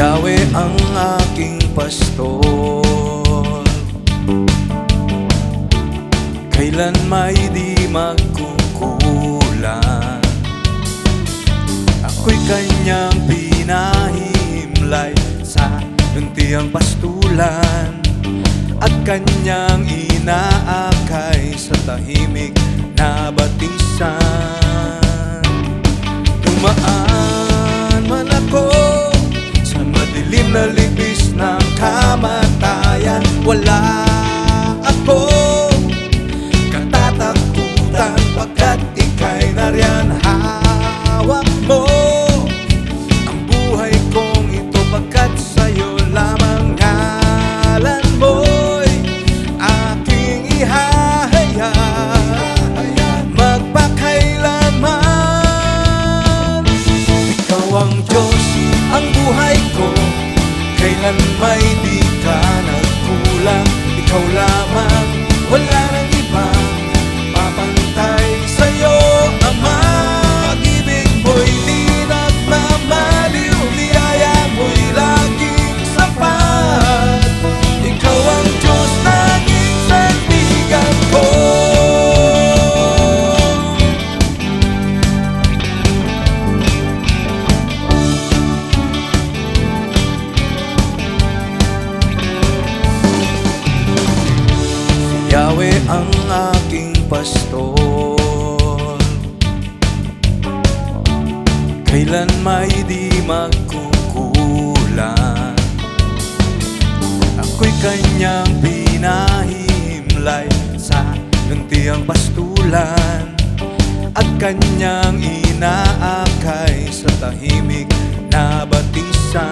Yahweh ang aking pastor, kailan may di magkukulang. Ako'y kanyang pinahimlay sa luntiang pastulan, at kanyang inaakay sa tahimik na batisan. Dumaan man ako sa madilim na libis ng kamatayan, wala akong katatakutan, pagkat ika'y nariyan. Hawak mo ang buhay kong ito, pagkat sa'yo lamang. Ngalan mo'y aking ihahayag magpakailanman. Ikaw ang Diyos, ang buhay ko, kailan may di ka nagkulang. Ikaw lamang, wala nang ibang papantay sa'yo, Ama. Pag-ibig mo'y di nagmamaliw, biyaya mo'y laging sapat. Ikaw ang Diyos, naging sandigan ko. Yahweh ang aking pastor, kailan may di magkukulang. Ako'y kanyang pinahimlay sa luntiang pastulan, at kanyang inaakay sa tahimik na batisan.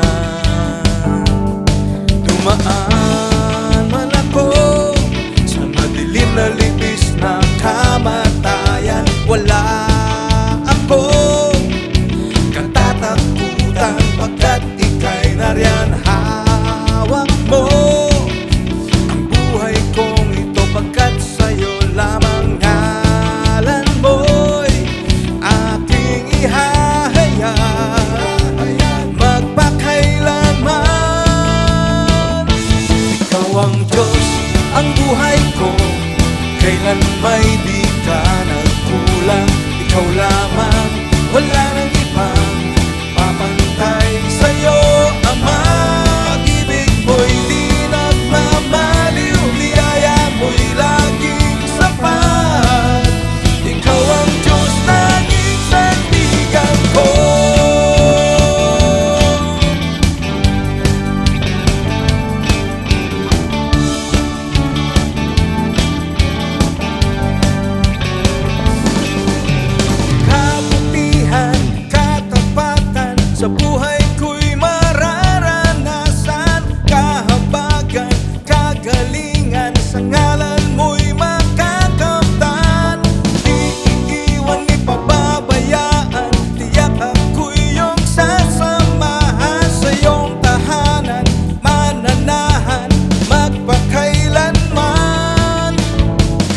Dumaan man ako sa madilim na libis ng kamatayan, wala akong katatakutan, pagkat ika'y nariyan. Hawak mo ang buhay kong ito, pagkat sa'yo lamang. Ngalan mo'y aking ihahayag magpakailanman. Ikaw ang Diyos, ang buhay ko, kailan may di ka nagkulang. Ikaw lamang, wala nang ibang papantay sa'yo, Ama. Pag-ibig mo'y di nagmamaliw, biyaya mo'y laging sapat. Ikaw ang Diyos, naging sandigan ko. Sa buhay ko'y mararanasan, kahabagan, kagalingan, sa ngalan mo'y makakamtan. Di iiwan, ipababayaan, tiyak ako'y iyong sasamahan. Sa iyong tahanan, mananahan magpakailanman.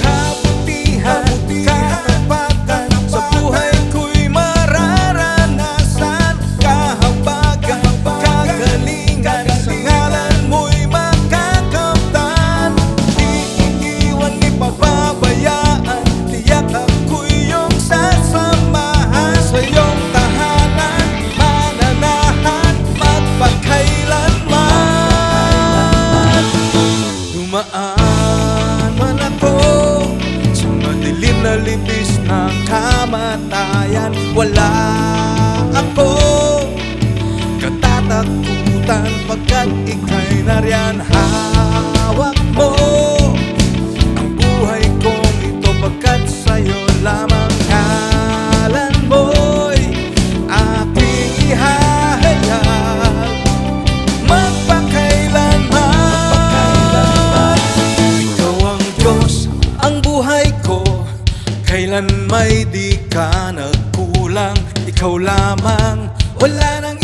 Kabutihan, katapatan, sa buhay ko'y mararanasan, kagalingan, sa ngalan mo'y makakamtan. Di iiwan, ipababayaan, tiyak ako'y iyong sasamahan. Sa iyong tahanan, mananahan magpakailanman. Dumaan man ako sa madilim na libis ng kamatayan, wala akong katatakutan, pagkat ika'y nariyan. Hawak mo ang buhay kong ito, pagkat sa'yo lamang. Ngalan mo'y aking ihahayag magpakailanman. Ikaw ang Diyos, ang buhay ko, kailan may di ka nagkulang. Ikaw lamang, wala nang